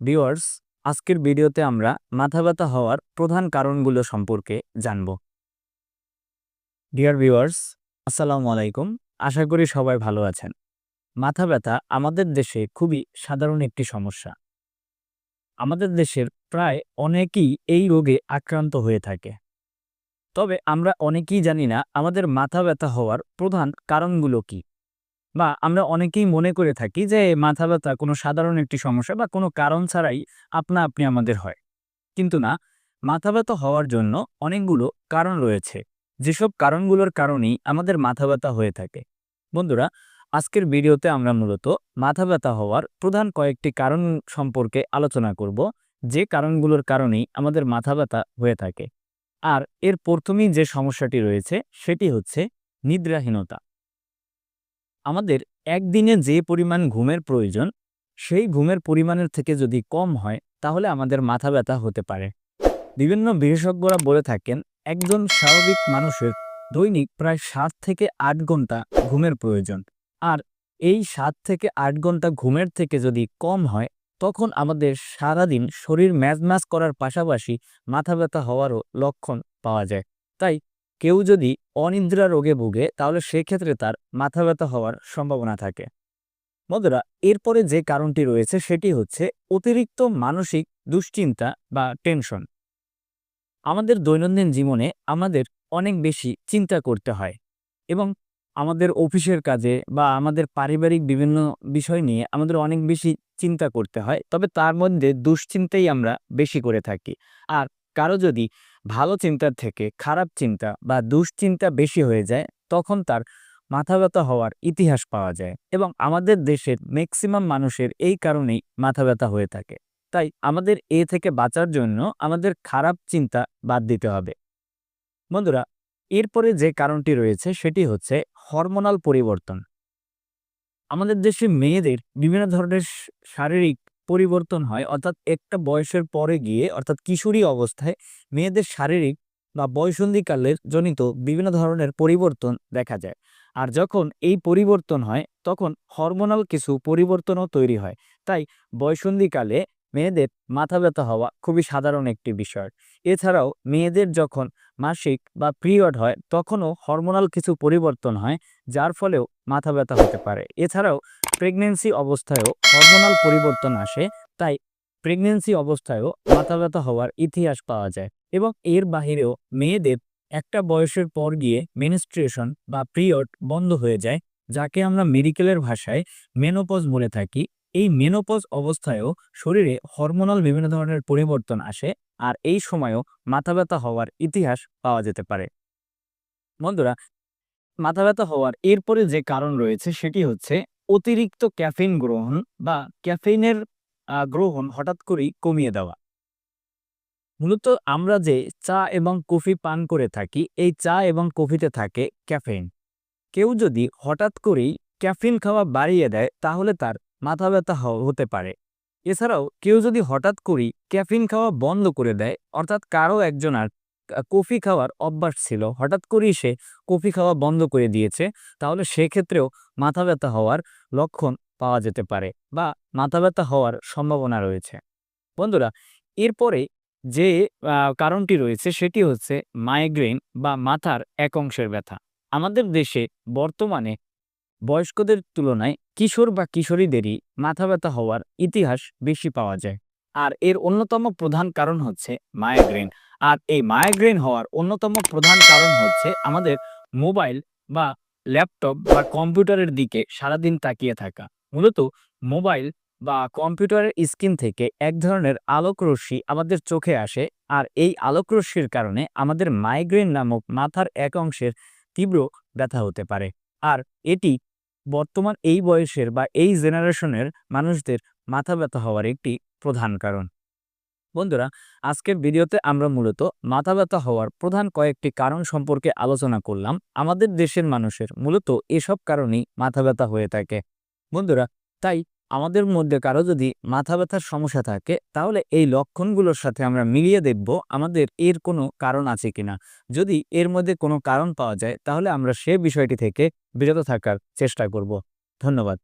Viewers, আজকের ভিডিওতে আমরা মাথা ব্যথা হওয়ার প্রধান কারণগুলো সম্পর্কে জানব। ডিয়ার ভিউয়ার্স, আসসালামু আলাইকুম। আশা করি সবাই ভালো আছেন। মাথা ব্যথা আমাদের দেশে খুবই সাধারণ একটি সমস্যা। আমাদের দেশের প্রায় অনেকেই এই রোগে আক্রান্ত হয়ে থাকে। তবে আমরা অনেকেই জানি না আমাদের মাথা ব্যথা হওয়ার প্রধান কারণগুলো কি, বা আমরা অনেকেই মনে করে থাকি যে মাথা ব্যথা কোনো সাধারণ একটি সমস্যা বা কোনো কারণ ছাড়াই আপনা আপনি আমাদের হয়। কিন্তু না, মাথা ব্যথা হওয়ার জন্য অনেকগুলো কারণ রয়েছে, যেসব কারণগুলোর কারণেই আমাদের মাথা ব্যথা হয়ে থাকে। বন্ধুরা, আজকের ভিডিওতে আমরা মূলত মাথা ব্যথা হওয়ার প্রধান কয়েকটি কারণ সম্পর্কে আলোচনা করব, যে কারণগুলোর কারণেই আমাদের মাথা ব্যথা হয়ে থাকে। আর এর প্রথমেই যে সমস্যাটি রয়েছে সেটি হচ্ছে নিদ্রাহীনতা। আমাদের একদিনে যে পরিমাণ ঘুমের প্রয়োজন, সেই ঘুমের পরিমাণের থেকে যদি কম হয় তাহলে আমাদের মাথা ব্যথা হতে পারে। বিভিন্ন বিশেষজ্ঞরা বলে থাকেন একজন স্বাভাবিক মানুষের দৈনিক প্রায় 7 থেকে 8 ঘন্টা ঘুমের প্রয়োজন। আর এই 7 থেকে 8 ঘন্টা ঘুমের থেকে যদি কম হয়, তখন আমাদের সারাদিন শরীর ম্যাজম্যাজ করার পাশাপাশি মাথা ব্যথা হওয়ারও লক্ষণ পাওয়া যায়। তাই কেউ যদি অনিদ্রা রোগে ভোগে তাহলে সেক্ষেত্রে তার মাথা ব্যথা হওয়ার সম্ভাবনা থাকে। বন্ধুরা, এরপরে যে কারণটি রয়েছে সেটি হচ্ছে অতিরিক্ত মানসিক দুশ্চিন্তা বা টেনশন। আমাদের দৈনন্দিন জীবনে আমাদের অনেক বেশি চিন্তা করতে হয়, এবং আমাদের অফিসের কাজে বা আমাদের পারিবারিক বিভিন্ন বিষয় নিয়ে আমাদের অনেক বেশি চিন্তা করতে হয়। তবে তার মধ্যে দুশ্চিন্তাই আমরা বেশি করে থাকি। আর কারো যদি ভালো চিন্তার থেকে খারাপ চিন্তা বা দুশ্চিন্তা বেশি হয়ে যায়, তখন তার মাথা ব্যথা হওয়ার ইতিহাস পাওয়া যায়, এবং আমাদের দেশের ম্যাক্সিমাম মানুষের এই কারণেই মাথা ব্যথা হয়ে থাকে। তাই আমাদের এ থেকে বাঁচার জন্য আমাদের খারাপ চিন্তা বাদ দিতে হবে। বন্ধুরা, এরপরে যে কারণটি রয়েছে সেটি হচ্ছে হরমোনাল পরিবর্তন। আমাদের দেশে মেয়েদের বিভিন্ন ধরনের শারীরিক পরিবর্তন হয়, অর্থাৎ একটা বয়সের পরে গিয়ে, অর্থাৎ কিশোরী অবস্থায় মেয়েদের শারীরিক বা বয়ঃসন্ধিকালের জনিত বিভিন্ন ধরনের পরিবর্তন দেখা যায়। আর যখন এই পরিবর্তন হয় তখন হরমোনাল কিছু পরিবর্তনও তৈরি হয়। তাই বয়ঃসন্ধিকালে মেয়েদের মাথা ব্যথা হওয়া খুবই সাধারণ একটি বিষয়। এছাড়াও মেয়েদের যখন মাসিক বা পিরিয়ড হয় তখনও হরমোনাল কিছু পরিবর্তন হয়, যার ফলেও মাথা ব্যথা হতে পারে। এছাড়াও প্রেগন্যান্সি অবস্থায়ও হরমোনাল পরিবর্তন আসে, তাই প্রেগন্যান্সি অবস্থায়ও মাথা ব্যথা হওয়ার ইতিহাস পাওয়া যায়। এবং এর বাহিরেও মেয়েদের একটা বয়সের পর গিয়ে মেনস্ট্রুয়েশন বা পিরিয়ড বন্ধ হয়ে যায়, যাকে আমরা মেডিকেলের ভাষায় মেনোপজ বলে থাকি। এই মেনোপজ অবস্থায়ও শরীরে হরমোনাল বিভিন্ন ধরনের পরিবর্তন আসে, আর এই সময়ও মাথা ব্যথা হওয়ার ইতিহাস পাওয়া যেতে পারে। বন্ধুরা, মাথা ব্যথা হওয়ার এরপরে যে কারণ রয়েছে সেটি হচ্ছে অতিরিক্ত ক্যাফেইন গ্রহণ বা ক্যাফেইনের গ্রহণ হঠাৎ করেই কমিয়ে দেওয়া। মূলত আমরা যে চা এবং কফি পান করে থাকি, এই চা এবং কফিতে থাকে ক্যাফেইন। কেউ যদি হঠাৎ করেই ক্যাফিন খাওয়া বাড়িয়ে দেয় তাহলে তার মাথা ব্যথা হতে পারে। এছাড়াও কেউ যদি হঠাৎ করেই ক্যাফিন খাওয়া বন্ধ করে দেয়, অর্থাৎ কারো একজনের কফি খাওয়ার অভ্যাস ছিল, হঠাৎ করেই সে কফি খাওয়া বন্ধ করে দিয়েছে, তাহলে সেক্ষেত্রেও মাথা ব্যথা হওয়ার লক্ষণ পাওয়া যেতে পারে বা মাথা ব্যথা হওয়ার সম্ভাবনা রয়েছে। বন্ধুরা, এরপরে যে কারণটি রয়েছে সেটি হচ্ছে মাইগ্রেন বা মাথার এক অংশের ব্যথা। আমাদের দেশে বর্তমানে বয়স্কদের তুলনায় কিশোর বা কিশোরীদেরই মাথা ব্যথা হওয়ার ইতিহাস বেশি পাওয়া যায়। আর এর অন্যতম প্রধান কারণ হচ্ছে মাইগ্রেন। আর এই মাইগ্রেন হওয়ার অন্যতম প্রধান কারণ হচ্ছে আমাদের মোবাইল বা ল্যাপটপ বা কম্পিউটারের দিকে সারাদিন তাকিয়ে থাকা। মূলত মোবাইল বা কম্পিউটারের স্ক্রিন থেকে এক ধরনের আলোক রশ্মি আমাদের চোখে আসে, আর এই আলোক রশ্মির কারণে আমাদের মাইগ্রেন নামক মাথার এক অংশের তীব্র ব্যথা হতে পারে। আর এটি বর্তমান এই বয়সের বা এই জেনারেশনের মানুষদের মাথা ব্যথা হওয়ার একটি প্রধান কারণ। বন্ধুরা, আজকের ভিডিওতে আমরা মূলত মাথা ব্যথা হওয়ার প্রধান কয়েকটি কারণ সম্পর্কে আলোচনা করলাম। আমাদের দেশের মানুষের মূলত এসব কারণেই মাথা ব্যথা হয়ে থাকে। বন্ধুরা, তাই আমাদের মধ্যে কারো যদি মাথা ব্যথার সমস্যা থাকে তাহলে এই লক্ষণগুলোর সাথে আমরা মিলিয়ে দেখব আমাদের এর কোনো কারণ আছে কিনা। যদি এর মধ্যে কোনো কারণ পাওয়া যায় তাহলে আমরা সে বিষয়টি থেকে বিরত থাকার চেষ্টা করব। ধন্যবাদ।